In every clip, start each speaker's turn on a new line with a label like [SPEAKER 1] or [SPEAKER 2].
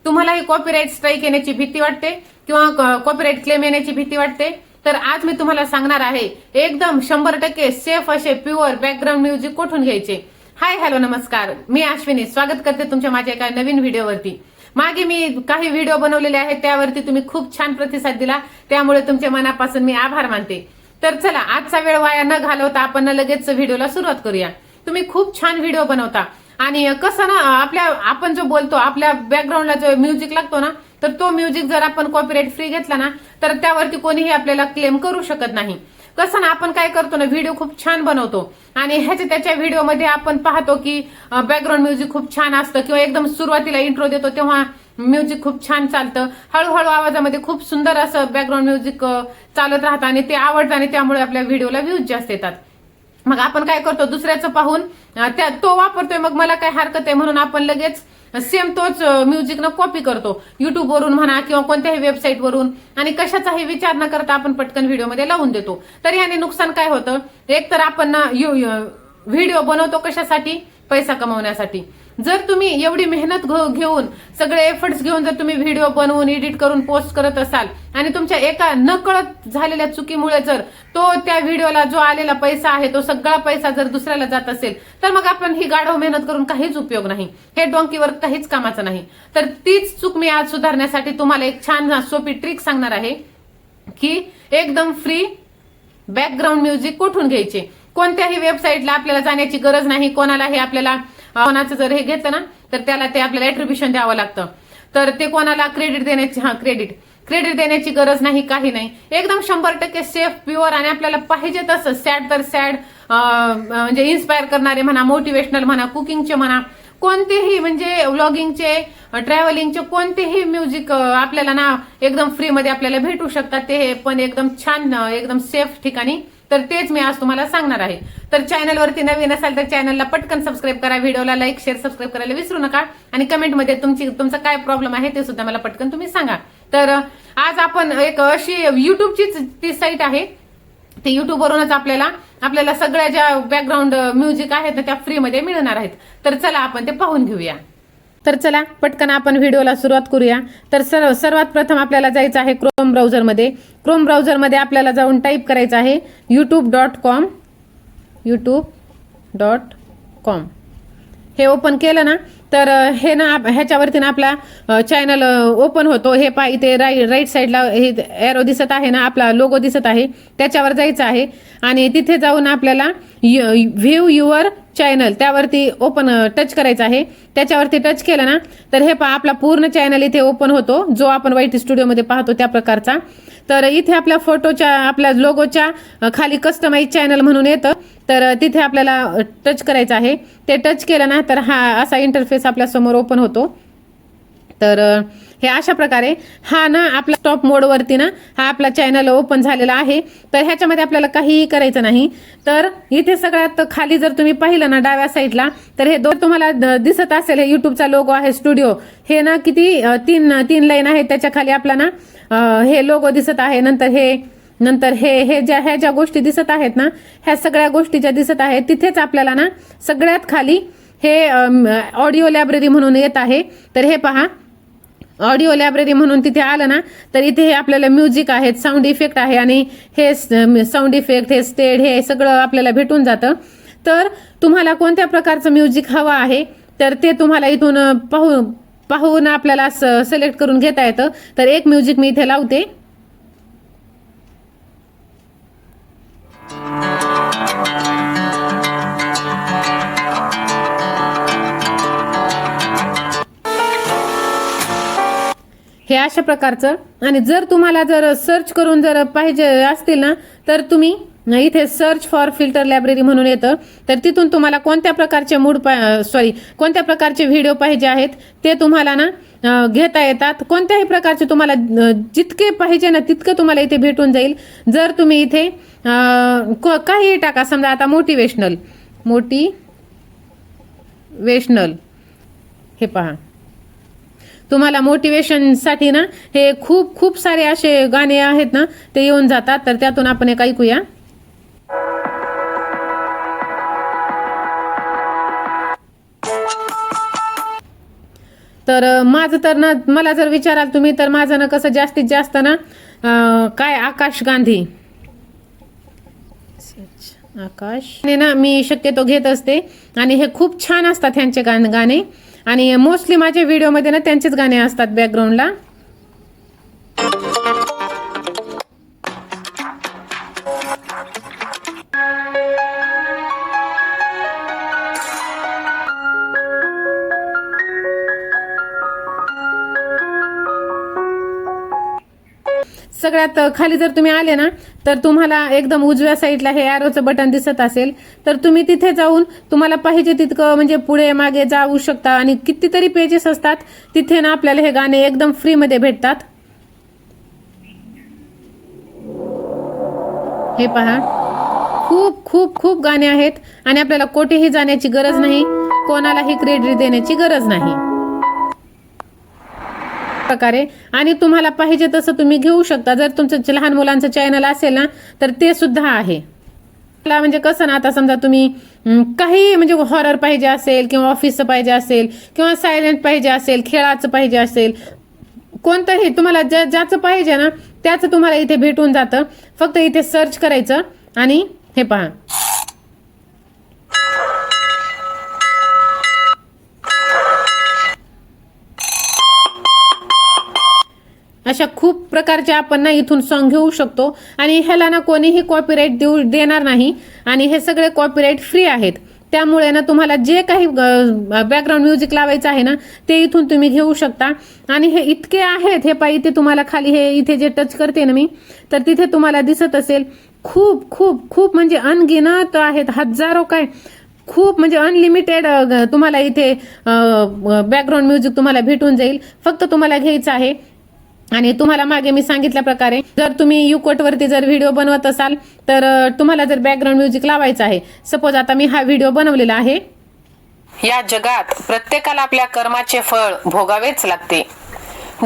[SPEAKER 1] तुम्हालाही copyright strike येण्याची भीती वाटते किंवा कॉपीराइट क्लेम येण्याची भीती वाटते, तर आज मी तुम्हाला सांगणार आहे एकदम 100% सेफ असे प्युअर बॅकग्राऊंड म्युझिक कुठून घ्यायचे. हाय हॅलो नमस्कार, मी अश्विनी स्वागत करते तुमच्या माझ्या एका नवीन व्हिडिओवरती. मागे मी काही व्हिडिओ बनवलेले आहेत, त्यावरती तुम्ही खूप छान प्रतिसाद दिला, त्यामुळे तुमच्या मनापासून मी आभार मानते. तर चला, आजचा वेळ वाया न घालवता आपण लगेच व्हिडिओला सुरुवात करूया. तुम्ही खूप छान व्हिडिओ बनवता आणि कसं ना, आपण जो बोलतो आपल्या बॅकग्राऊंडला जो म्युझिक लागतो ना, तर तो म्युझिक जर आपण कॉपीराइट फ्री घेतला ना, तर त्यावरती कोणीही आपल्याला क्लेम करू शकत नाही. कसं ना, आपण काय करतो ना, व्हिडिओ खूप छान बनवतो आणि त्याच्या व्हिडिओमध्ये आपण पाहतो की बॅकग्राऊंड म्युझिक खूप छान असतं किंवा एकदम सुरुवातीला इंट्रो देतो तेव्हा म्युझिक खूप छान चालतं, हळूहळू आवाजामध्ये खूप सुंदर असं बॅकग्राऊंड म्युझिक चालत राहतं आणि ते आवडतं आणि त्यामुळे आपल्या व्हिडिओला व्ह्यूज जास्त येतात. मग आपण काय करतो, दुसऱ्याचं पाहून तो वापरतोय, मग मला काय हरकत आहे म्हणून आपण लगेच सेम तोच म्युझिक न कॉपी करतो, युट्यूब वरून म्हणा किंवा कोणत्याही वेबसाईट वरून, आणि कशाचाही विचार न करता आपण पटकन व्हिडिओमध्ये लावून देतो. तर याने नुकसान काय होतं, एक तर आपण व्हिडिओ बनवतो कशासाठी, पैसा कमवण्यासाठी. जर तुम्ही एवढी मेहनत घेऊन सगळे एफर्ट्स घेऊन जर तुम्ही व्हिडिओ बनवून एडिट करून पोस्ट करत असाल आणि तुमच्या एका नकळत झालेल्या चुकीमुळे जर त्या व्हिडिओला जो आलेला पैसा आहे तो सगळा पैसा जर दुसऱ्याला जात असेल, तर मग आपण ही गाढव मेहनत करून काहीच उपयोग नाही, हे डोंकीवर काहीच कामाचं नाही. तर तीच चूक मी आज सुधारण्यासाठी तुम्हाला एक छान सोपी ट्रिक सांगणार आहे की एकदम फ्री बॅकग्राऊंड म्युझिक कुठून घ्यायचे. कोणत्याही वेबसाईटला आपल्याला जाण्याची गरज नाही, कोणालाही आपल्याला कोणाचं जर हे घेतलं ना, तर त्याला ते आपल्याला एट्रिब्युशन द्यावं लागतं. तर ते कोणाला क्रेडिट देण्याची गरज नाही, काही नाही. एकदम 100% सेफ प्युअर आणि आपल्याला पाहिजे तसं सॅड तर सॅड, म्हणजे इन्स्पायर करणारे म्हणा, मोटिवेशनल म्हणा, कुकिंगचे म्हणा, कोणतेही म्हणजे व्लॉगिंगचे, ट्रॅव्हलिंगचे कोणतेही म्युझिक आपल्याला ना एकदम फ्री मध्ये आपल्याला भेटू शकतात, ते पण एकदम छान एकदम सेफ ठिकाणी. तर तेच मी आज तुम्हाला सांगणार आहे. तर चॅनलवरती नवीन असाल तर चॅनलला पटकन सबस्क्राईब करा, व्हिडिओला लाईक शेअर सबस्क्राईब करायला विसरू नका आणि कमेंटमध्ये तुमचा काय प्रॉब्लेम आहे ते सुद्धा मला पटकन तुम्ही सांगा. तर आज आपण एक अशी युट्यूबचीच ती साईट आहे, ते युट्यूबवरूनच आपल्याला सगळ्या ज्या बॅकग्राऊंड म्युझिक आहेत ना त्या फ्रीमध्ये मिळणार आहेत. तर चला आपण ते पाहून घेऊया. तर चला पटकन आपण व्हिडिओला सुरुवात करूया. तर सर्वात प्रथम आपल्याला जायचं आहे क्रोम ब्राउझरमध्ये. क्रोम ब्राउझरमध्ये आपल्याला जाऊन टाईप करायचं आहे youtube.com. हे ओपन केलं ना, तर हे ना ह्याच्यावरती ना आपला चॅनल ओपन होतो. हे पहा, इथे राईट साईडला हे एरो दिसत आहे ना, आपला लोगो दिसत आहे, त्याच्यावर जायचं आहे आणि तिथे जाऊन आपल्याला व्ह्यू युअर चॅनल त्यावरती टच करायचं आहे. त्याच्यावरती टच केलं ना, तर हे पहा आपला पूर्ण चॅनल इथे ओपन होतो, जो आपण वाईट स्टुडिओमध्ये पाहतो त्या प्रकारचा. तर इथे आपल्या फोटोच्या, आपल्या लोगोच्या खाली कस्टमाइज चॅनल म्हणून येतं, तर तिथे आपल्याला टच करायचं आहे. ते टच केलं ना, तर हा असा इंटरफेस आपल्या समोर ओपन होतो. तर हे अशा प्रकारे हा ना आपला स्टॉप मोडवरती ना हा आपला चॅनल ओपन झालेला आहे. तर ह्याच्यामध्ये आपल्याला काहीही करायचं नाही. तर इथे सगळ्यात खाली जर तुम्ही पाहिलं ना डाव्या साईडला, तर हे तुम्हाला दिसत असेल, हे युट्यूबचा लोगो आहे स्टुडिओ. हे ना किती तीन लाईन आहेत, त्याच्या खाली आपला ना हे लोगो दिसत आहे. नंतर ह्या ज्या गोष्टी दिसत आहेत ना, ह्या सगळ्या गोष्टी ज्या दिसत आहेत तिथेच आपल्याला ना सगळ्यात खाली हे ऑडिओ लायब्ररी म्हणून येत आहे. तर हे पहा, ऑडिओ लायब्ररी म्हणून तिथे आलं ना, तर इथे हे आपल्याला म्युझिक आहेत, साऊंड इफेक्ट आहे आणि हे साऊंड इफेक्ट, हे स्टेड, हे सगळं आपल्याला भेटून जातं. तर तुम्हाला कोणत्या प्रकारचं म्युझिक हवं आहे, तर ते तुम्हाला इथून पाहून आपल्याला सिलेक्ट करून घेता येतं. तर एक म्युझिक मी इथे लावते. हे अशा प्रकारचं. आणि जर तुम्हाला जर सर्च करून जर पाहिजे असतील ना, तर तुम्ही इथे सर्च फॉर फिल्टर लायब्ररी म्हणून येतं, तर तिथून तुम्हाला कोणत्या प्रकारचे कोणत्या प्रकारचे व्हिडिओ पाहिजे आहेत ते तुम्हाला ना घेता येतात. कोणत्याही प्रकारचे तुम्हाला जितके पाहिजे ना तितकं तुम्हाला इथे भेटून जाईल. जर तुम्ही इथे काही टाका, समजा आता मोटिवेशनल, हे पहा, तुम्हाला मोटिवेशनसाठी ना हे खूप सारे असे गाणे आहेत ना, ते येऊन जातात. तर त्यातून आपण एक ऐकूया. तर माझं तर ना, मला जर विचाराल तुम्ही तर माझं ना कसं जास्तीत जास्त ना काय आकाश गांधी आकाश ना मी शक्यतो घेत असते आणि हे खूप छान असतात ह्यांचे गाणे आणि मोस्टली माझ्या व्हिडिओमध्ये ना त्यांचेच गाणे असतात बॅकग्राऊंडला. सगळ्यात खाली जर तुम्ही आले ना तर तुम्हाला एकदम उजव्या साईडला हे ॲरोचं बटन दिसत असेल तर तुम्ही तिथे जाऊन तुम्हाला पाहिजे तितकं म्हणजे पुढे मागे जाऊ शकता आणि कितीतरी पेजेस असतात तिथे ना आपल्याला हे गाणे एकदम फ्रीमध्ये भेटतात. हे पहा, खूप खूप खूप गाणे आहेत आणि आपल्याला कोठेही जाण्याची गरज नाही, कोणालाही क्रेडिट देण्याची गरज नाही प्रकारे. आणि तुम्हाला पाहिजे तसं तुम्ही घेऊ शकता. जर तुमचं लहान मुलांचं चॅनल असेल ना तर ते सुद्धा आहे. म्हणजे कसं ना, आता समजा तुम्ही काही म्हणजे हॉरर पाहिजे असेल किंवा ऑफिसचं पाहिजे असेल किंवा सायलेंट पाहिजे असेल, खेळाचं पाहिजे असेल, कोणतंही तुम्हाला ज्याचं पाहिजे ना त्याचं तुम्हाला इथे भेटून जातं. फक्त इथे सर्च करायचं आणि हे पहा, अशा खूप प्रकारचे आपण ना इथून सॉन्ग घेऊ शकतो आणि ह्याला ना कोणीही कॉपीराईट देणार नाही आणि हे सगळे कॉपीराईट फ्री आहेत. त्यामुळे ना तुम्हाला जे काही बॅकग्राऊंड म्युझिक लावायचं आहे ना ते इथून तुम्ही घेऊ शकता. आणि हे इतके आहेत, हे पाहिजे ते तुम्हाला खाली हे इथे जे टच करते ना मी तर तिथे तुम्हाला दिसत असेल खूप खूप खूप म्हणजे अनगिनत आहेत, हजारो काय, खूप म्हणजे अनलिमिटेड तुम्हाला इथे बॅकग्राऊंड म्युझिक तुम्हाला भेटून जाईल. फक्त तुम्हाला घ्यायचं आहे. आणि तुम्हाला मागे मी सांगितल्या प्रकारे जर तुम्ही युकोट वरती जर व्हिडिओ बनवत असाल तर तुम्हाला जर बॅकग्राऊंड म्युझिक लावायचं आहे, सपोज आता मी हा व्हिडिओ बनवलेला आहे.
[SPEAKER 2] या जगात प्रत्येकाला आपल्या कर्माचे फळ भोगावेच लागते.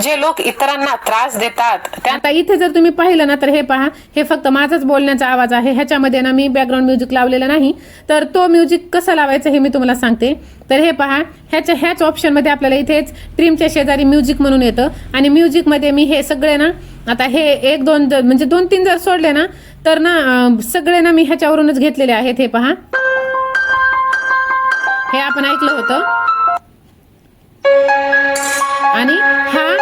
[SPEAKER 2] जे लोक इतरांना त्रास देतात
[SPEAKER 1] आता इथे जर तुम्ही पाहिलं ना तर हे पहा, हे फक्त माझाच बोलण्याचा आवाज आहे. ह्याच्यामध्ये ना मी बॅकग्राऊंड म्युझिक लावलेला नाही. तर तो म्युझिक कसं लावायचं हे मी तुम्हाला सांगते. तर हे पहा, ह्याच ऑप्शनमध्ये आपल्याला इथेच ट्रिमच्या शेजारी म्युझिक म्हणून येतं आणि म्युझिकमध्ये मी हे सगळे ना आता हे 1-2 म्हणजे 2-3 जर सोडले ना तर ना सगळे ना मी ह्याच्यावरूनच घेतलेले आहेत. हे पहा, हे आपण ऐकलं होतं आणि हा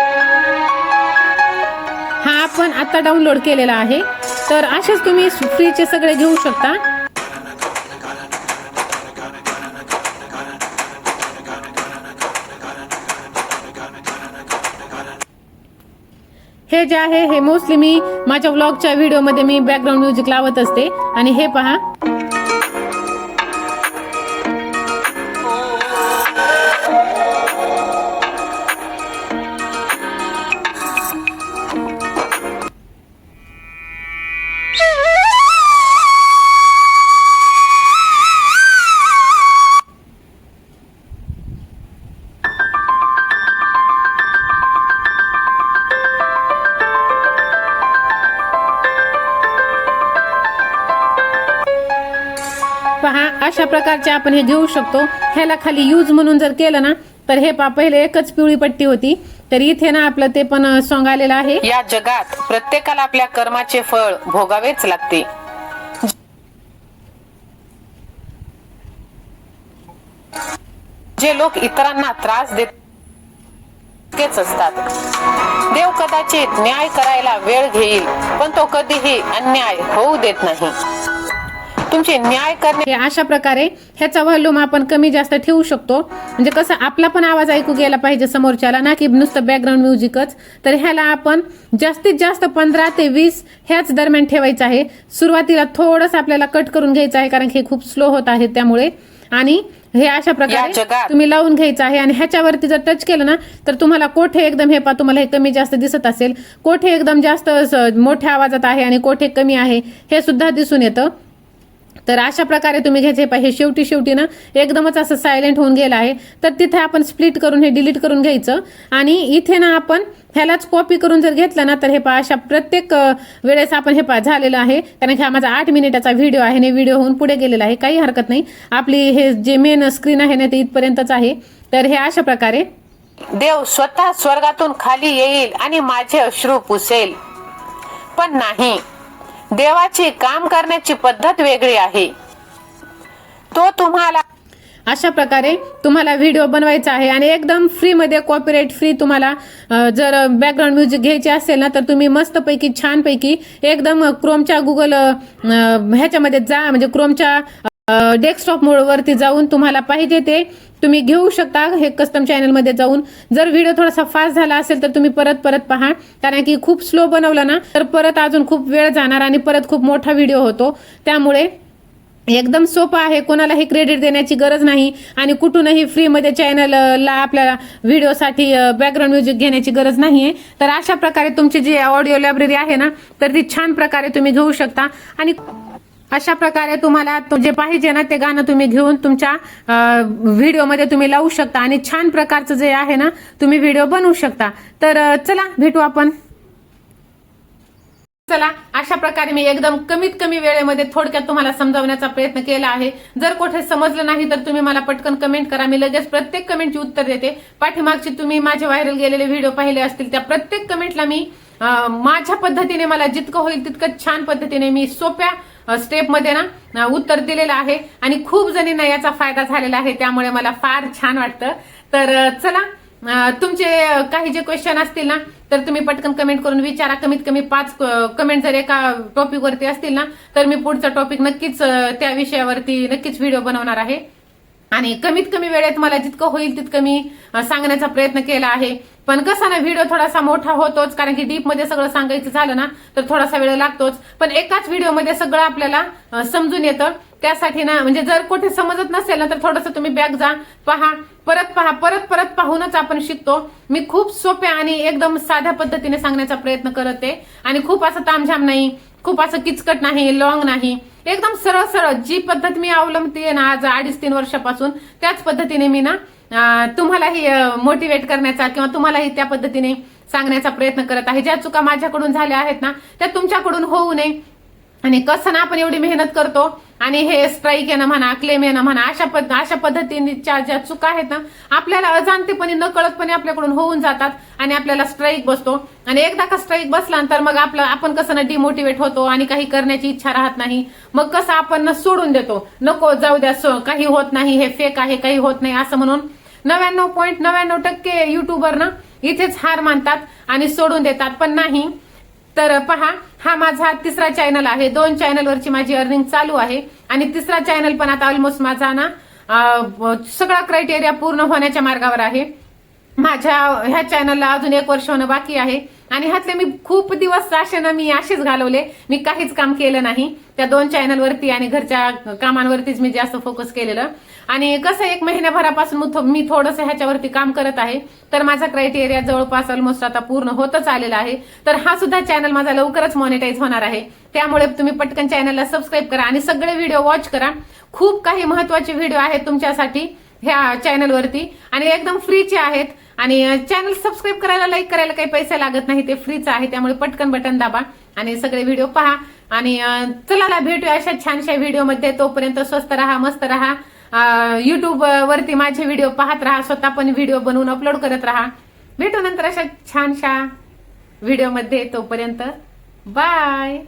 [SPEAKER 1] आपण आता डाउनलोड केलेला आहे. तर असेच तुम्ही फ्रीचे सगळे घेऊ शकता. हे जे आहे हे मोस्टली मी माझ्या व्लॉगच्या व्हिडिओमध्ये मी बॅकग्राऊंड म्युझिक लावत असते. आणि हे पहा, पहा अशा प्रकारचे आपण हे घेऊ शकतो. ह्याला खाली यूज म्हणून जर केलं ना तर हे पहा, पहिले एकच पिवळी पट्टी होती तर इथे ना आपलं ते पण सॉन्ग आलेलं आहे.
[SPEAKER 2] या जगात प्रत्येकाला आपल्या कर्माचे फळ भोगावेच लागते. जे लोक इतरांना त्रास देतच असतात. देव कदाचित न्याय करायला वेळ घेईल पण तो कधीही अन्याय होऊ देत नाही. तुमचे न्याय करणे
[SPEAKER 1] अशा प्रकारे ह्याचा व्हॉल्यूम आपण कमी जास्त ठेवू शकतो. म्हणजे कसं आपला पण आवाज ऐकू गेला पाहिजे समोरच्याला, ना की नुसतं बॅकग्राऊंड म्युझिकच. तर ह्याला आपण जास्तीत जास्त 15 ते 20 ह्याच दरम्यान ठेवायचं आहे. सुरुवातीला थोडंसं आपल्याला कट करून घ्यायचं आहे कारण हे खूप स्लो होत आहे त्यामुळे. आणि हे अशा प्रकारे तुम्ही लावून घ्यायचं आहे. आणि ह्याच्यावरती जर टच केलं ना तर तुम्हाला कोठे एकदम हे पहा, तुम्हाला हे कमी जास्त दिसत असेल, कोठे एकदम जास्त मोठ्या आवाजात आहे आणि कोठे कमी आहे हे सुद्धा दिसून येतं. तर अशा प्रकारे तुम्ही घ्यायचे पाहिजे. शेवटी ना एकदमच असं सायलेंट होऊन गेलं आहे तर तिथे आपण स्प्लिट करून हे डिलीट करून घ्यायचं. आणि इथे ना आपण ह्यालाच कॉपी करून जर घेतलं ना तर हे पहा, अशा प्रत्येक वेळेस आपण हे पहा झालेलं आहे. कारण की हा माझा 8 मिनिटाचा व्हिडिओ आहे आणि व्हिडिओ होऊन पुढे गेलेला आहे, काही हरकत नाही. आपली हे जे मेन स्क्रीन आहे ना ते इथपर्यंतच आहे. तर हे अशा प्रकारे
[SPEAKER 2] देव स्वतः स्वर्गातून खाली येईल आणि माझे अश्रू पुसेल. पण नाही, देवाची काम करण्याची पद्धत वेगळी आहे. तो तुम्हाला
[SPEAKER 1] अशा प्रकारे तुम्हाला व्हिडिओ बनवायचा आहे आणि एकदम फ्रीमध्ये कॉपीराइट फ्री तुम्हाला जर बॅकग्राऊंड म्युझिक घ्यायचे असेल ना, तर तुम्ही मस्तपैकी छानपैकी एकदम क्रोमच्या गुगल ह्याच्यामध्ये जा, म्हणजे क्रोमच्या डेस्कटॉप मोडवरती जाऊन तुम्हाला पाहिजे ते तुम्ही घेऊ शकता. हे कस्टम चॅनलमध्ये जाऊन जर व्हिडिओ थोडासा फास्ट झाला असेल तर तुम्ही परत पहा, कारण की खूप स्लो बनवला ना तर परत अजून खूप वेळ जाणार आणि परत खूप मोठा व्हिडिओ होतो. त्यामुळे एकदम सोपं आहे, कोणालाही क्रेडिट देण्याची गरज नाही आणि कुठूनही फ्रीमध्ये चॅनलला आपल्याला व्हिडिओसाठी बॅकग्राऊंड म्युझिक घेण्याची गरज नाही आहे. तर अशा प्रकारे तुमची जी ऑडिओ लायब्ररी आहे ना, तर ती छान प्रकारे तुम्ही घेऊ शकता आणि अशा प्रकारे तुम्हाला जे पाहिजे ना ते गाणं तुम्ही घेऊन तुमच्या व्हिडिओमध्ये तुम्ही लावू शकता आणि छान प्रकारचं जे आहे ना तुम्ही व्हिडिओ बनवू शकता. तर चला भेटू आपण. चला, अशा प्रकारे मी एकदम कमीत कमी वेळेमध्ये थोडक्यात तुम्हाला समजावण्याचा प्रयत्न केला आहे. जर कुठे समजलं नाही तर तुम्ही मला पटकन कमेंट करा, मी लगेच प्रत्येक कमेंटची उत्तर देते. पाठीमागची तुम्ही माझे व्हायरल गेलेले व्हिडिओ पाहिले असतील त्या प्रत्येक कमेंटला मी माझ्या पद्धतीने मला जितकं होईल तितकं छान पद्धतीने मी सोप्या स्टेपमध्ये ना उत्तर दिलेलं आहे आणि खूप जणींना याचा फायदा झालेला आहे. त्यामुळे मला फार छान वाटतं. तर चला, तुमचे काही जे क्वेश्चन असतील ना तर तुम्ही पटकन कमेंट करून विचारा. कमीत कमी 5 कमेंट जर एका टॉपिक वरती असतील ना तर मी पुढचा टॉपिक नक्कीच त्या विषयावरती नक्कीच व्हिडिओ बनवणार आहे आणि कमीत कमी वेळेत मला जितकं होईल तितकं मी सांगण्याचा प्रयत्न केला आहे. पण कसं ना, व्हिडिओ थोडासा मोठा होतोच, कारण की डीप मध्ये सगळं सांगायचं झालं ना तर थोडासा वेळ लागतोच. पण एकाच व्हिडिओमध्ये सगळं आपल्याला समजून येतं. त्यासाठी ना, म्हणजे जर कुठे समजत नसेल ना तर थोडंसं तुम्ही बॅक जा, परत पाहूनच आपण शिकतो. मी खूप सोप्या आणि एकदम साध्या पद्धतीने सांगण्याचा प्रयत्न करते आणि खूप असं तामझाम नाही, खूप असं किचकट नाही, लॉंग नाही, एकदम सरळ सरळ जी पद्धत मी अवलंबते ना आज 2.5-3 वर्षापासून त्याच पद्धतीने मी ना तुम्हालाही मोटिवेट करण्याचा किंवा तुम्हालाही त्या पद्धतीने सांगण्याचा प्रयत्न करत आहे. ज्या चुका माझ्याकडून झाल्या आहेत ना त्या तुमच्याकडून होऊ नये. आणि कसं ना आपण एवढी मेहनत करतो आणि हे स्ट्राईक येणं म्हणा, क्लेम येणं म्हणा, अशा पद्धतीच्या ज्या चुका आहेत ना आपल्याला अजाणतेपणे नकळतपणे आपल्याकडून होऊन जातात आणि आपल्याला स्ट्राईक बसतो. आणि एकदा का स्ट्राईक बसला तर मग आपण कसं ना डिमोटिवेट होतो आणि काही करण्याची इच्छा राहत नाही. मग कसं आपण सोडून देतो, नको जाऊ द्या, काही होत नाही, हे फेक आहे, काही होत नाही असं म्हणून 99.99% युट्यूबर ना इथेच हार मानतात आणि सोडून देतात. पण नाही. तर पहा, हा माझा 3रा चॅनल आहे. 2 चॅनलवरची माझी अर्निंग चालू आहे आणि 3रा चॅनल पण आता ऑलमोस्ट माझा ना सगळा क्रायटेरिया पूर्ण होण्याच्या मार्गावर आहे. माझ्या ह्या चॅनलला अजून 1 वर्ष होणं बाकी आहे आणि ह्यातले मी खूप दिवस मी असेच घालवले, मी काहीच काम केलं नाही. त्या 2 चॅनलवरती आणि घरच्या कामांवरतीच मी जास्त फोकस केलेलं. आणि कसं 1 महिन्याभरापासून मी थोडंसं ह्याच्यावरती काम करत आहे. तर माझा क्रायटेरिया जवळपास ऑलमोस्ट आता पूर्ण होतच आलेला आहे. तर हा सुद्धा चॅनल माझा लवकरच मॉनिटाईज होणार आहे. त्यामुळे तुम्ही पटकन चॅनलला सबस्क्राईब करा आणि सगळे व्हिडिओ वॉच करा. खूप काही महत्त्वाचे व्हिडिओ आहेत तुमच्यासाठी ह्या चॅनलवरती आणि एकदम फ्रीचे आहेत. आणि चॅनल सबस्क्राईब करायला, लाईक करायला काही पैसे लागत नाही, ते फ्रीच आहे. त्यामुळे पटकन बटन दाबा आणि सगळे व्हिडिओ पहा. आणि चला भेटूया अशा छानशा व्हिडिओमध्ये. तोपर्यंत स्वस्त राहा, मस्त राहा. युट्यूब वरती माझे व्हिडिओ पाहत राहा, स्वतः पण व्हिडिओ बनवून अपलोड करत राहा. भेटू नंतर अशा छानशा व्हिडिओमध्ये. तोपर्यंत बाय.